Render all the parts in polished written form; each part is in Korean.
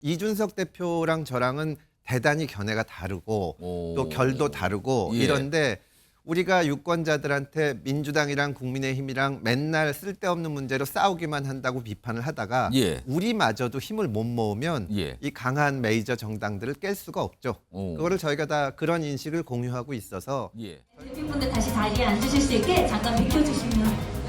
이준석 대표랑 저랑은 대단히 견해가 다르고 또 결도 다르고 예. 이런데 우리가 유권자들한테 민주당이랑 국민의힘이랑 맨날 쓸데없는 문제로 싸우기만 한다고 비판을 하다가 예. 우리마저도 힘을 못 모으면 예. 이 강한 메이저 정당들을 깰 수가 없죠. 그거를 저희가 다 그런 인식을 공유하고 있어서 예. 대표분들 다시 자리에 앉으실 수 있게 잠깐 비켜주시면.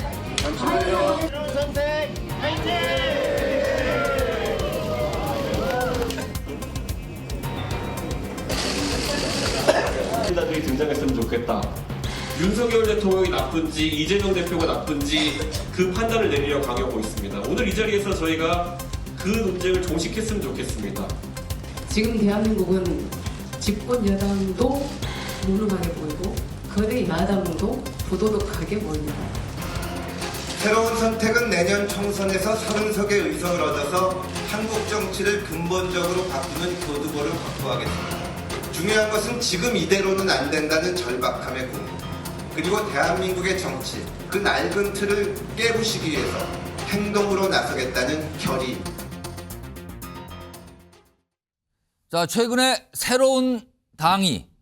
들이 등장했으면 좋겠다. 윤석열 대통령이 나쁜지 이재명 대표가 나쁜지 그 판단을 내리려 강요하고 있습니다. 오늘 이 자리에서 저희가 그 논쟁을 종식했으면 좋겠습니다. 지금 대한민국은 집권 여당도 무능하게 보이고 거대 야당도 부도덕하게 보입니다. 새로운 선택은 내년 총선에서 30석의 의석을 얻어서 한국 정치를 근본적으로 바꾸는 교두보를 확보하겠습니다. 중요한 것은 지금 이대로는 안 된다는 절박함의 고민, 그리고 대한민국의 정치, 그 낡은 틀을 깨부시기 위해서 행동으로 나서겠다는 결의. 자, 최근에 새로운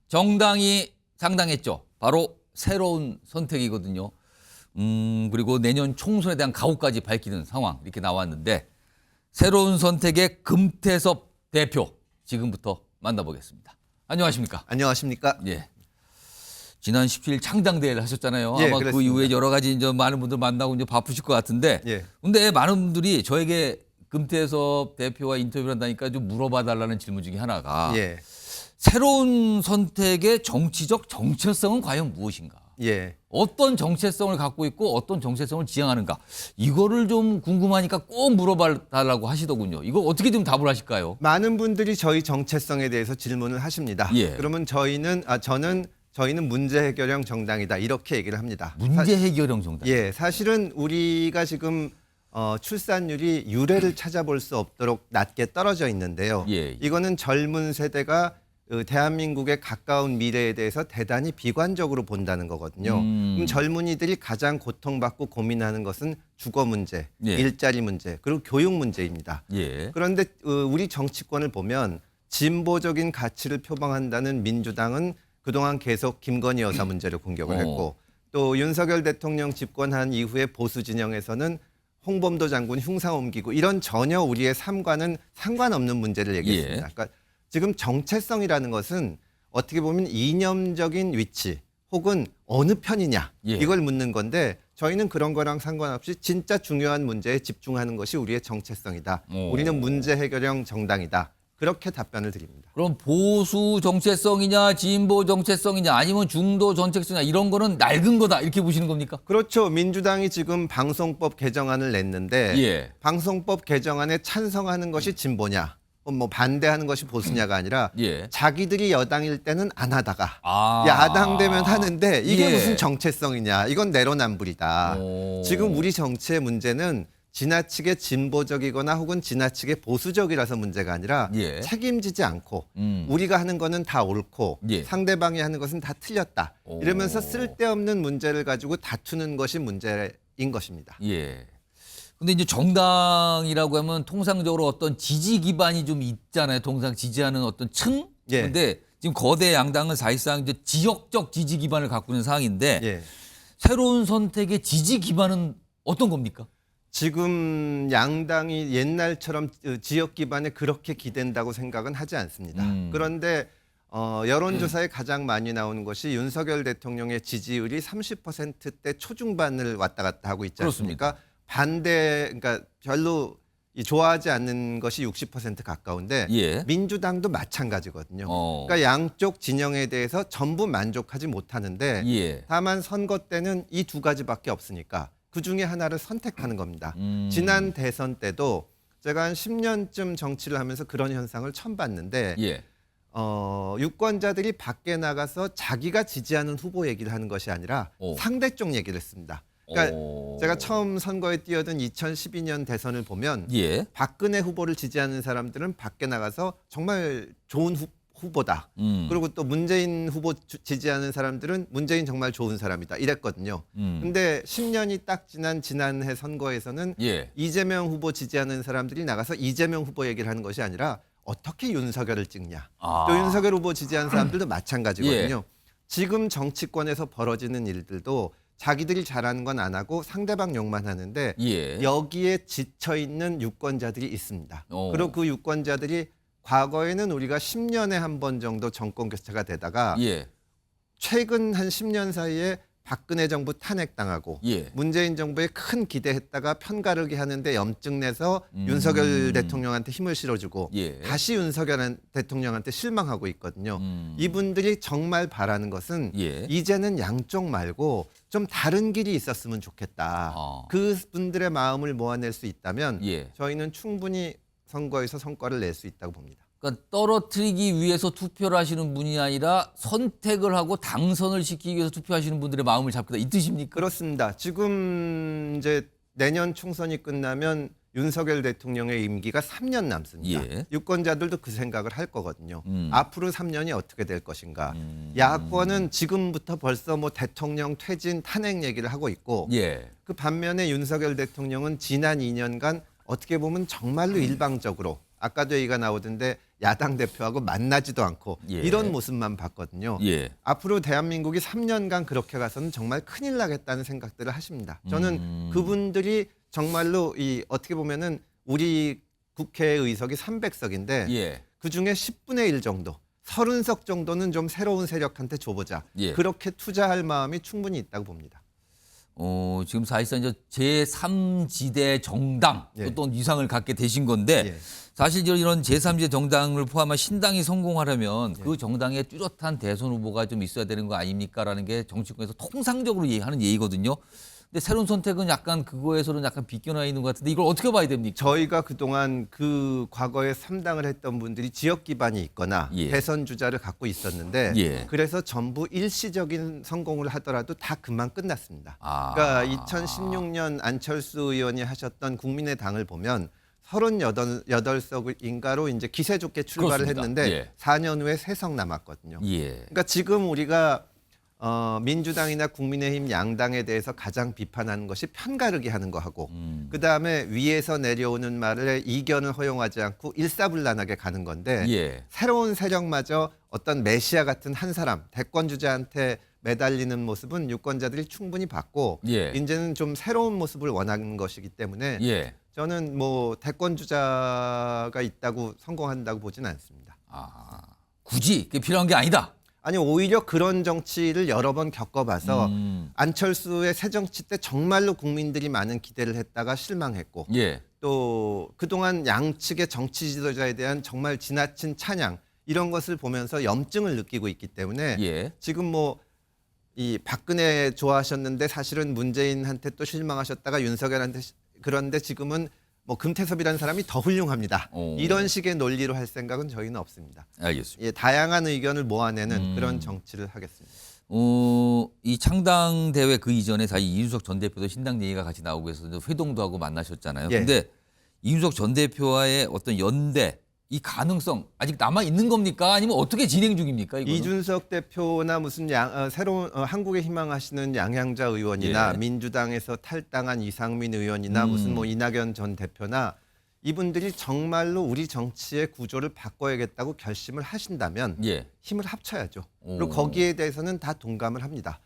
정당이 상당했죠. 바로 새로운 선택이거든요. 그리고 내년 총선에 대한 각오까지 밝히는 상황 이렇게 나왔는데 새로운 선택의 금태섭 대표 지금부터 만나보겠습니다. 안녕하십니까? 안녕하십니까? 예. 지난 17일 창당대회를 하셨잖아요. 예, 아마 그 그렇습니다. 이후에 여러 가지 이제 많은 분들 만나고 이제 바쁘실 것 같은데. 예. 근데 많은 분들이 저에게 금태섭 대표와 인터뷰를 한다니까 좀 물어봐 달라는 질문 중에 하나가 예. 새로운 선택의 정치적 정체성은 과연 무엇인가? 예. 어떤 정체성을 갖고 있고 어떤 정체성을 지향하는가? 이거를 좀 궁금하니까 꼭 물어봐 달라고 하시더군요. 이거 어떻게 좀 답을 하실까요? 많은 분들이 저희 정체성에 대해서 질문을 하십니다. 예. 그러면 저희는 문제 해결형 정당이다 이렇게 얘기를 합니다. 문제 해결형 정당. 예, 사실은 우리가 지금 출산율이 유례를 찾아볼 수 없도록 낮게 떨어져 있는데요. 예. 이거는 젊은 세대가 대한민국의 가까운 미래에 대해서 대단히 비관적으로 본다는 거거든요. 그럼 젊은이들이 가장 고통받고 고민하는 것은 주거 문제, 예. 일자리 문제, 그리고 교육 문제입니다. 예. 그런데 우리 정치권을 보면 진보적인 가치를 표방한다는 민주당은 그동안 계속 김건희 여사 문제를 공격을 했고 또 윤석열 대통령 집권한 이후에 보수 진영에서는 홍범도 장군 흉상 옮기고 이런 전혀 우리의 삶과는 상관없는 문제를 얘기했습니다. 예. 그러니까 지금 정체성이라는 것은 어떻게 보면 이념적인 위치 혹은 어느 편이냐 예. 이걸 묻는 건데 저희는 그런 거랑 상관없이 진짜 중요한 문제에 집중하는 것이 우리의 정체성이다. 우리는 문제 해결형 정당이다. 그렇게 답변을 드립니다. 그럼 보수 정체성이냐 진보 정체성이냐 아니면 중도 정체성이냐 이런 거는 낡은 거다 이렇게 보시는 겁니까? 그렇죠. 민주당이 지금 방송법 개정안을 냈는데 예. 방송법 개정안에 찬성하는 것이 진보냐 뭐 반대하는 것이 보수냐가 아니라 예. 자기들이 여당일 때는 안 하다가 아. 야당 되면 하는데 이게 예. 무슨 정체성이냐. 이건 내로남불이다. 오. 지금 우리 정치의 문제는 지나치게 진보적이거나 혹은 지나치게 보수적이라서 문제가 아니라 예. 책임지지 않고 우리가 하는 거는 다 옳고 예. 상대방이 하는 것은 다 틀렸다. 오. 이러면서 쓸데없는 문제를 가지고 다투는 것이 문제인 것입니다. 예. 근데 이제 정당이라고 하면 통상적으로 어떤 지지 기반이 좀 있잖아요. 통상 지지하는 어떤 층. 예. 근데 지금 거대 양당은 사실상 이제 지역적 지지 기반을 갖고 있는 상황인데 예. 새로운 선택의 지지 기반은 어떤 겁니까? 지금 양당이 옛날처럼 지역 기반에 그렇게 기댄다고 생각은 하지 않습니다. 그런데 여론조사에 가장 많이 나오는 것이 윤석열 대통령의 지지율이 30%대 초중반을 왔다 갔다 하고 있지 않습니까? 그러니까 별로 좋아하지 않는 것이 60% 가까운데 예. 민주당도 마찬가지거든요. 어. 그러니까 양쪽 진영에 대해서 전부 만족하지 못하는데 예. 다만 선거 때는 이 두 가지밖에 없으니까 그 중에 하나를 선택하는 겁니다. 지난 대선 때도 제가 한 10년쯤 정치를 하면서 그런 현상을 처음 봤는데 예. 유권자들이 밖에 나가서 자기가 지지하는 후보 얘기를 하는 것이 아니라 상대 쪽 얘기를 했습니다. 그러니까 제가 처음 선거에 뛰어든 2012년 대선을 보면 예. 박근혜 후보를 지지하는 사람들은 밖에 나가서 정말 좋은 후보다. 그리고 또 문재인 후보 지지하는 사람들은 문재인 정말 좋은 사람이다. 이랬거든요. 근데 10년이 딱 지난 지난해 선거에서는 예. 이재명 후보 지지하는 사람들이 나가서 이재명 후보 얘기를 하는 것이 아니라 어떻게 윤석열을 찍냐. 아. 또 윤석열 후보 지지하는 사람들도 마찬가지거든요. 지금 정치권에서 벌어지는 일들도 자기들이 잘하는 건 안 하고 상대방 욕만 하는데 예. 여기에 지쳐 있는 유권자들이 있습니다. 오. 그리고 그 유권자들이 과거에는 우리가 10년에 한 번 정도 정권 교체가 되다가 예. 최근 한 10년 사이에 박근혜 정부 탄핵당하고 예. 문재인 정부에 큰 기대했다가 편가르기 하는데 염증 내서 윤석열 대통령한테 힘을 실어주고 예. 다시 윤석열 대통령한테 실망하고 있거든요. 이분들이 정말 바라는 것은 예. 이제는 양쪽 말고 좀 다른 길이 있었으면 좋겠다. 아. 그분들의 마음을 모아낼 수 있다면 예. 저희는 충분히 선거에서 성과를 낼 수 있다고 봅니다. 그러니까 떨어뜨리기 위해서 투표를 하시는 분이 아니라 선택을 하고 당선을 시키기 위해서 투표하시는 분들의 마음을 잡겠다 이 뜻입니까? 그렇습니다. 지금 이제 내년 총선이 끝나면 윤석열 대통령의 임기가 3년 남습니다. 예. 유권자들도 그 생각을 할 거거든요. 앞으로 3년이 어떻게 될 것인가. 야권은 지금부터 벌써 뭐 대통령 퇴진 탄핵 얘기를 하고 있고 예. 그 반면에 윤석열 대통령은 지난 2년간 어떻게 보면 정말로 일방적으로 아까도 얘기가 나오던데 야당 대표하고 만나지도 않고 예. 이런 모습만 봤거든요. 예. 앞으로 대한민국이 3년간 그렇게 가서는 정말 큰일 나겠다는 생각들을 하십니다. 저는 그분들이 정말로 이 어떻게 보면은 우리 국회 의석이 300석인데 예. 그중에 10분의 1 정도 30석 정도는 좀 새로운 세력한테 줘보자. 예. 그렇게 투자할 마음이 충분히 있다고 봅니다. 지금 사실상 이제 제3지대 정당 예. 어떤 위상을 갖게 되신 건데 예. 사실 이런 제3지대 정당을 포함한 신당이 성공하려면 그 정당에 뚜렷한 대선 후보가 좀 있어야 되는 거 아닙니까라는 게 정치권에서 통상적으로 하는 얘기거든요. 근데 새로운 선택은 약간 그거에서는 약간 비껴나 있는 것 같은데 이걸 어떻게 봐야 됩니까? 저희가 그동안 그 과거에 3당을 했던 분들이 지역 기반이 있거나 예. 대선 주자를 갖고 있었는데 예. 그래서 전부 일시적인 성공을 하더라도 다 금방 끝났습니다. 아. 그러니까 2016년 안철수 의원이 하셨던 국민의당을 보면 38석인가로 이제 기세 좋게 출발을 그렇습니다. 했는데 예. 4년 후에 3석 남았거든요. 예. 그러니까 지금 우리가 민주당이나 국민의힘 양당에 대해서 가장 비판하는 것이 편가르기 하는 거하고 그다음에 위에서 내려오는 말에 이견을 허용하지 않고 일사불란하게 가는 건데 예. 새로운 세력마저 어떤 메시아 같은 한 사람 대권 주자한테 매달리는 모습은 유권자들이 충분히 봤고 예. 이제는 좀 새로운 모습을 원하는 것이기 때문에 예. 저는 뭐 대권 주자가 있다고 성공한다고 보진 않습니다. 아. 굳이 그게 필요한 게 아니다. 아니 오히려 그런 정치를 여러 번 겪어봐서 안철수의 새 정치 때 정말로 국민들이 많은 기대를 했다가 실망했고 예. 또 그동안 양측의 정치 지도자에 대한 정말 지나친 찬양 이런 것을 보면서 염증을 느끼고 있기 때문에 예. 지금 뭐 이 박근혜 좋아하셨는데 사실은 문재인한테 또 실망하셨다가 윤석열한테 그런데 지금은 뭐 금태섭이라는 사람이 더 훌륭합니다. 오. 이런 식의 논리로 할 생각은 저희는 없습니다. 알겠습니다. 예, 다양한 의견을 모아내는 그런 정치를 하겠습니다. 이 창당 대회 그 이전에 사실 이준석 전 대표도 신당 얘기가 같이 나오고 해서 회동도 하고 만나셨잖아요. 예. 근데 이준석 전 대표와의 어떤 연대 이 가능성 아직 남아 있는 겁니까? 아니면 어떻게 진행 중입니까? 이거는? 이준석 대표나 무슨 새로운 한국에 희망하시는 양양자 의원이나 예. 민주당에서 탈당한 이상민 의원이나 무슨 뭐 이낙연 전 대표나 이분들이 정말로 우리 정치의 구조를 바꿔야겠다고 결심을 하신다면 예. 힘을 합쳐야죠. 오. 그리고 거기에 대해서는 다 동감을 합니다.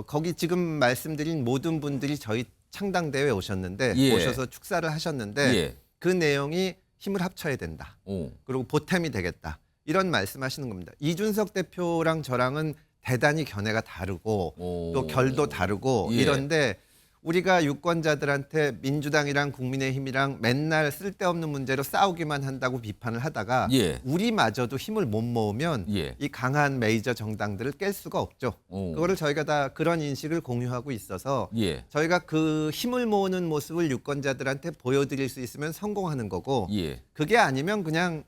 거기 지금 말씀드린 모든 분들이 저희 창당대회에 오셨는데 예. 오셔서 축사를 하셨는데 예. 그 내용이 힘을 합쳐야 된다. 오. 그리고 보탬이 되겠다. 이런 말씀하시는 겁니다. 이준석 대표랑 저랑은 대단히 견해가 다르고 오. 또 결도 다르고 예. 이런데 우리가 유권자들한테 민주당이랑 국민의힘이랑 맨날 쓸데없는 문제로 싸우기만 한다고 비판을 하다가 예. 우리마저도 힘을 못 모으면 예. 이 강한 메이저 정당들을 깰 수가 없죠. 오. 그거를 저희가 다 그런 인식을 공유하고 있어서 예. 저희가 그 힘을 모으는 모습을 유권자들한테 보여드릴 수 있으면 성공하는 거고 예. 그게 아니면 그냥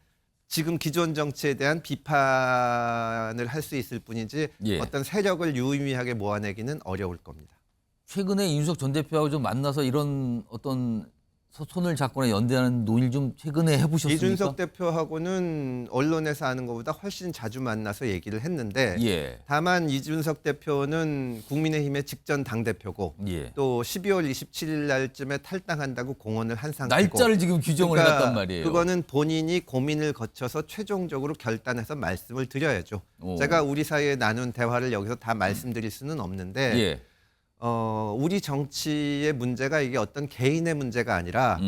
지금 기존 정치에 대한 비판을 할 수 있을 뿐이지 예. 어떤 세력을 유의미하게 모아내기는 어려울 겁니다. 최근에 이준석 전 대표하고 좀 만나서 이런 어떤 손을 잡거나 연대하는 논의를 좀 최근에 해보셨습니까? 이준석 대표하고는 언론에서 하는 것보다 훨씬 자주 만나서 얘기를 했는데 예. 다만 이준석 대표는 국민의힘의 직전 당대표고 예. 또 12월 27일 날쯤에 탈당한다고 공언을 한 상태고 날짜를 지금 규정을 그러니까 해놨단 말이에요. 그거는 본인이 고민을 거쳐서 최종적으로 결단해서 말씀을 드려야죠. 오. 제가 우리 사이에 나눈 대화를 여기서 다 말씀드릴 수는 없는데 예. 우리 정치의 문제가 이게 어떤 개인의 문제가 아니라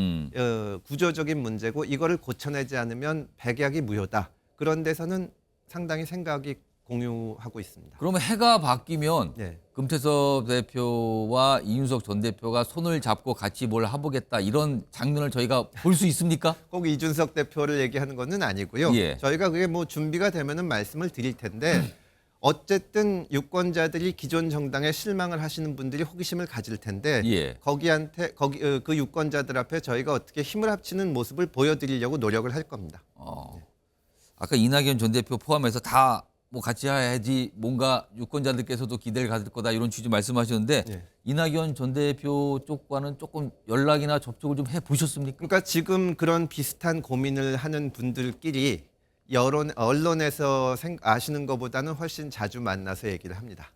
구조적인 문제고 이거를 고쳐내지 않으면 백약이 무효다. 그런 데서는 상당히 생각이 공유하고 있습니다. 그러면 해가 바뀌면 네. 금태섭 대표와 이준석 전 대표가 손을 잡고 같이 뭘 해보겠다 이런 장면을 저희가 볼 수 있습니까? 꼭 이준석 대표를 얘기하는 것은 아니고요. 예. 저희가 그게 뭐 준비가 되면은 말씀을 드릴 텐데 어쨌든 유권자들이 기존 정당에 실망을 하시는 분들이 호기심을 가질 텐데 예. 그 유권자들 앞에 저희가 어떻게 힘을 합치는 모습을 보여드리려고 노력을 할 겁니다. 아까 이낙연 전 대표 포함해서 다 뭐 같이 해야지 뭔가 유권자들께서도 기대를 가질 거다 이런 취지 말씀하셨는데 예. 이낙연 전 대표 쪽과는 조금 연락이나 접촉을 좀 해보셨습니까? 그러니까 지금 그런 비슷한 고민을 하는 분들끼리 언론에서 아시는 것보다는 훨씬 자주 만나서 얘기를 합니다.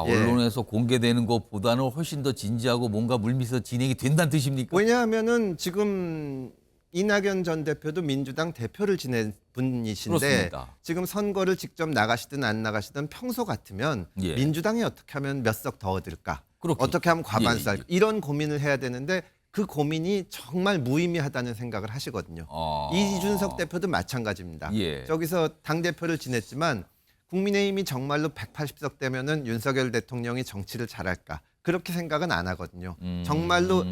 예. 언론에서 공개되는 것보다는 훨씬 더 진지하고 뭔가 물밑에서 진행이 된다는 뜻입니까? 왜냐하면은 지금 이낙연 전 대표도 민주당 대표를 지낸 분이신데 그렇습니다. 지금 선거를 직접 나가시든 안 나가시든 평소 같으면 예. 민주당이 어떻게 하면 몇 석 더 얻을까? 그렇게. 어떻게 하면 과반수 예, 할까? 이런 고민을 해야 되는데 그 고민이 정말 무의미하다는 생각을 하시거든요. 이준석 대표도 마찬가지입니다. 예. 저기서 당대표를 지냈지만 국민의힘이 정말로 180석 되면은 윤석열 대통령이 정치를 잘할까? 그렇게 생각은 안 하거든요. 정말로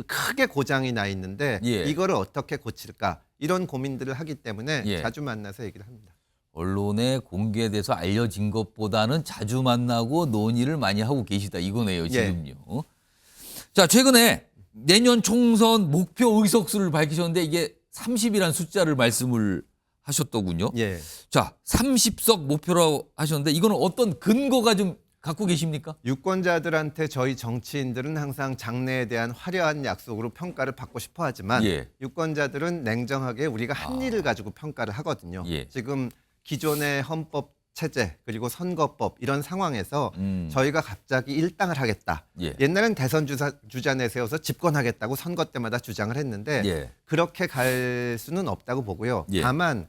크게 고장이 나 있는데 예. 이거를 어떻게 고칠까? 이런 고민들을 하기 때문에 예. 자주 만나서 얘기를 합니다. 언론에 공개돼서 알려진 것보다는 자주 만나고 논의를 많이 하고 계시다 이거네요 지금요. 자 최근에 내년 총선 목표 의석수를 밝히셨는데 이게 30이라는 숫자를 말씀을 하셨더군요. 예. 자 30석 목표라고 하셨는데 이거는 어떤 근거가 좀 갖고 계십니까? 유권자들한테 저희 정치인들은 항상 장래에 대한 화려한 약속으로 평가를 받고 싶어 하지만 예. 유권자들은 냉정하게 우리가 한 일을 가지고 평가를 하거든요. 예. 지금 기존의 헌법 체제 그리고 선거법 이런 상황에서 저희가 갑자기 일당을 하겠다. 예. 옛날엔 대선 주자 내세워서 집권하겠다고 선거 때마다 주장을 했는데 예. 그렇게 갈 수는 없다고 보고요. 예. 다만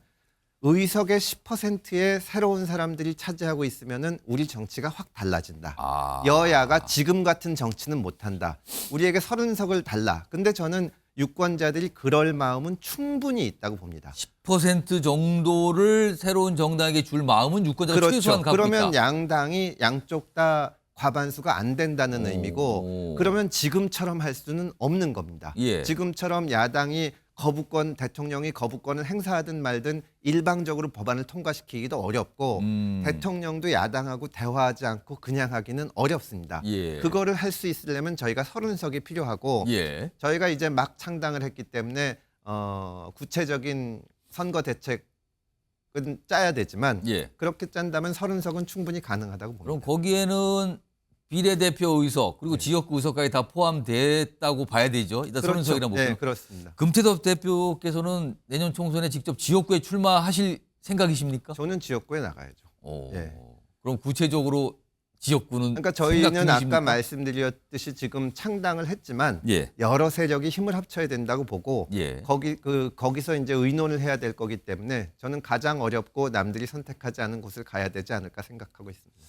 의석의 10%의 새로운 사람들이 차지하고 있으면은 우리 정치가 확 달라진다. 여야가 지금 같은 정치는 못한다. 우리에게 30석을 달라. 근데 저는 유권자들이 그럴 마음은 충분히 있다고 봅니다. 10% 정도를 새로운 정당에게 줄 마음은 유권자가 그렇죠. 최소한 갖고 그러면 있다. 양당이 양쪽 다 과반수가 안 된다는 의미고 그러면 지금처럼 할 수는 없는 겁니다. 예. 지금처럼 야당이 대통령이 거부권을 행사하든 말든 일방적으로 법안을 통과시키기도 어렵고 대통령도 야당하고 대화하지 않고 그냥 하기는 어렵습니다. 예. 그거를 할 수 있으려면 저희가 30석이 필요하고 예. 저희가 이제 막 창당을 했기 때문에 구체적인 선거 대책은 짜야 되지만 예. 그렇게 짠다면 30석은 충분히 가능하다고 봅니다. 그럼 거기에는 비례대표 의석 그리고 지역구 의석까지 다 포함됐다고 봐야 되죠. 일단 그렇죠. 30석이라는 목표. 네, 그렇습니다. 금태섭 대표께서는 내년 총선에 직접 지역구에 출마하실 생각이십니까? 저는 지역구에 나가야죠. 예. 그럼 구체적으로 지역구는 그러니까 저희는 생각 중이십니까? 아까 말씀드렸듯이 지금 창당을 했지만 예. 여러 세력이 힘을 합쳐야 된다고 보고 예. 거기서 이제 의논을 해야 될 거기 때문에 저는 가장 어렵고 남들이 선택하지 않은 곳을 가야 되지 않을까 생각하고 있습니다.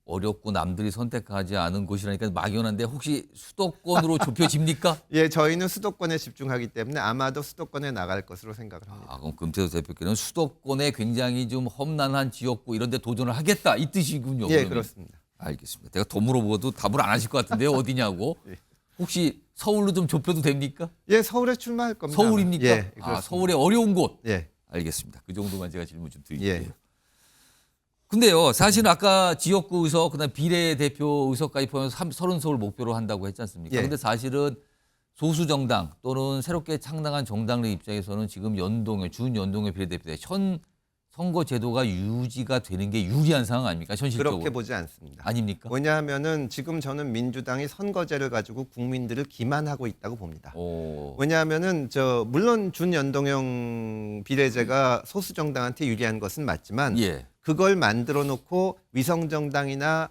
어렵고 남들이 선택하지 않은 곳이라니까 막연한데 혹시 수도권으로 좁혀집니까? 예, 저희는 수도권에 집중하기 때문에 아마도 수도권에 나갈 것으로 생각을 합니다. 그럼 금태섭 대표께서는 수도권에 굉장히 좀 험난한 지역구 이런 데 도전을 하겠다 이 뜻이군요. 예, 그러면. 그렇습니다. 알겠습니다. 내가 더 물어보고도 답을 안 하실 것 같은데요. 어디냐고. 예. 혹시 서울로 좀 좁혀도 됩니까? 예, 서울에 출마할 겁니다. 서울입니까? 예, 그렇습니다. 서울의 어려운 곳. 예. 알겠습니다. 그 정도만 제가 질문 좀 드릴게요. 예. 근데요, 사실은 아까 지역구 의석, 그다음 비례대표 의석까지 포함해서 30석을 목표로 한다고 했지 않습니까? 예. 근데 사실은 소수 정당 또는 새롭게 창당한 정당의 입장에서는 지금 준연동의 비례대표 현 선거 제도가 유지가 되는 게 유리한 상황 아닙니까? 현실적으로. 그렇게 보지 않습니다. 아닙니까? 왜냐하면은 지금 저는 민주당이 선거제를 가지고 국민들을 기만하고 있다고 봅니다. 오. 왜냐하면은 물론 준연동형 비례제가 소수 정당한테 유리한 것은 맞지만 예. 그걸 만들어 놓고 위성 정당이나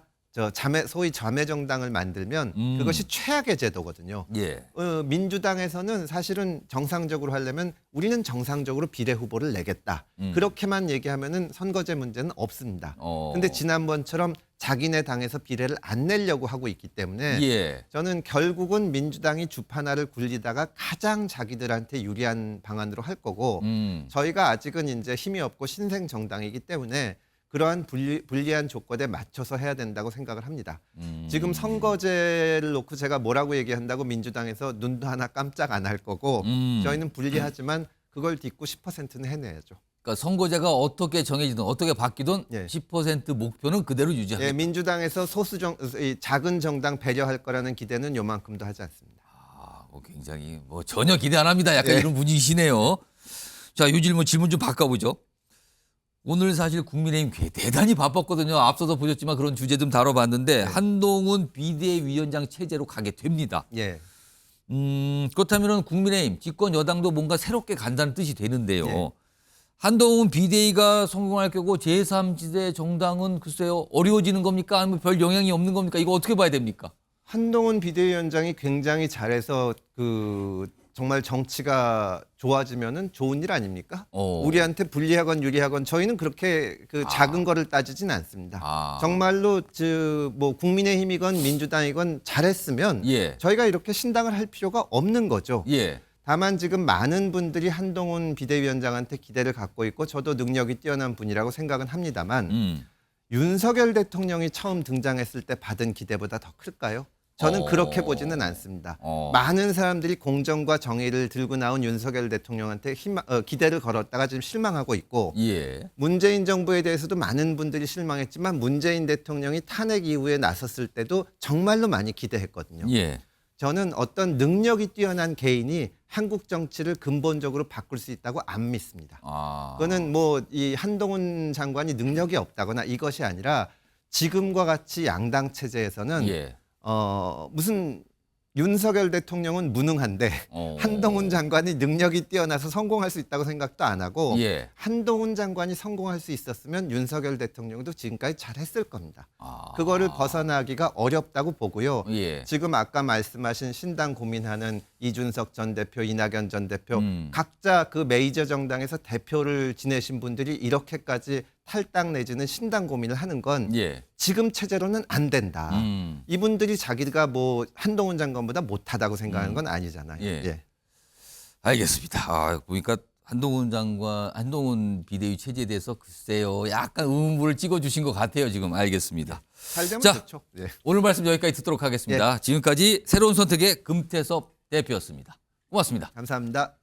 소위 자매 정당을 만들면 그것이 최악의 제도거든요. 예. 민주당에서는 사실은 정상적으로 하려면 우리는 정상적으로 비례 후보를 내겠다. 그렇게만 얘기하면은 선거제 문제는 없습니다. 근데 지난번처럼 자기네 당에서 비례를 안 내려고 하고 있기 때문에 예. 저는 결국은 민주당이 주판화를 굴리다가 가장 자기들한테 유리한 방안으로 할 거고 저희가 아직은 이제 힘이 없고 신생 정당이기 때문에 그러한 불리한 조건에 맞춰서 해야 된다고 생각을 합니다. 지금 선거제를 놓고 제가 뭐라고 얘기한다고 민주당에서 눈도 하나 깜짝 안 할 거고 저희는 불리하지만 그걸 딛고 10%는 해내야죠. 그러니까 선거제가 어떻게 정해지든 어떻게 바뀌든 예. 10% 목표는 그대로 유지하겠다. 예, 민주당에서 작은 정당 배려할 거라는 기대는 요만큼도 하지 않습니다. 굉장히 전혀 기대 안 합니다. 약간 예. 이런 분위기시네요. 자, 이 질문 좀 바꿔보죠. 오늘 사실 국민의힘 대단히 바빴거든요. 앞서서 보셨지만 그런 주제 좀 다뤄봤는데 한동훈 비대위원장 체제로 가게 됩니다. 예. 그렇다면 국민의힘 집권 여당도 뭔가 새롭게 간다는 뜻이 되는데요. 예. 한동훈 비대위가 성공할 거고 제3지대 정당은 글쎄요 어려워지는 겁니까? 아니면 별 영향이 없는 겁니까? 이거 어떻게 봐야 됩니까? 한동훈 비대위원장이 굉장히 잘해서 정말 정치가 좋아지면은 좋은 일 아닙니까? 우리한테 불리하건 유리하건 저희는 그렇게 작은 거를 따지진 않습니다. 정말로 국민의힘이건 민주당이건 잘했으면 예. 저희가 이렇게 신당을 할 필요가 없는 거죠. 예. 다만 지금 많은 분들이 한동훈 비대위원장한테 기대를 갖고 있고 저도 능력이 뛰어난 분이라고 생각은 합니다만 윤석열 대통령이 처음 등장했을 때 받은 기대보다 더 클까요? 저는 그렇게 보지는 않습니다. 많은 사람들이 공정과 정의를 들고 나온 윤석열 대통령한테 기대를 걸었다가 지금 실망하고 있고 예. 문재인 정부에 대해서도 많은 분들이 실망했지만 문재인 대통령이 탄핵 이후에 나섰을 때도 정말로 많이 기대했거든요. 예. 저는 어떤 능력이 뛰어난 개인이 한국 정치를 근본적으로 바꿀 수 있다고 안 믿습니다. 그거는 이 한동훈 장관이 능력이 없다거나 이것이 아니라 지금과 같이 양당 체제에서는 예. 무슨 윤석열 대통령은 무능한데 한동훈 장관이 능력이 뛰어나서 성공할 수 있다고 생각도 안 하고 예. 한동훈 장관이 성공할 수 있었으면 윤석열 대통령도 지금까지 잘했을 겁니다. 그거를 벗어나기가 어렵다고 보고요. 예. 지금 아까 말씀하신 신당 고민하는 이준석 전 대표, 이낙연 전 대표 각자 그 메이저 정당에서 대표를 지내신 분들이 이렇게까지 탈당 내지는 신당 고민을 하는 건 예. 지금 체제로는 안 된다. 이분들이 자기가 한동훈 장관보다 못하다고 생각하는 건 아니잖아요. 예. 예. 알겠습니다. 보니까 한동훈 비대위 체제에 대해서 글쎄요 약간 의문부를 찍어주신 것 같아요. 지금 알겠습니다. 잘 되면 자, 좋죠. 예. 오늘 말씀 여기까지 듣도록 하겠습니다. 지금까지 새로운 선택의 금태섭 대표였습니다. 고맙습니다. 감사합니다.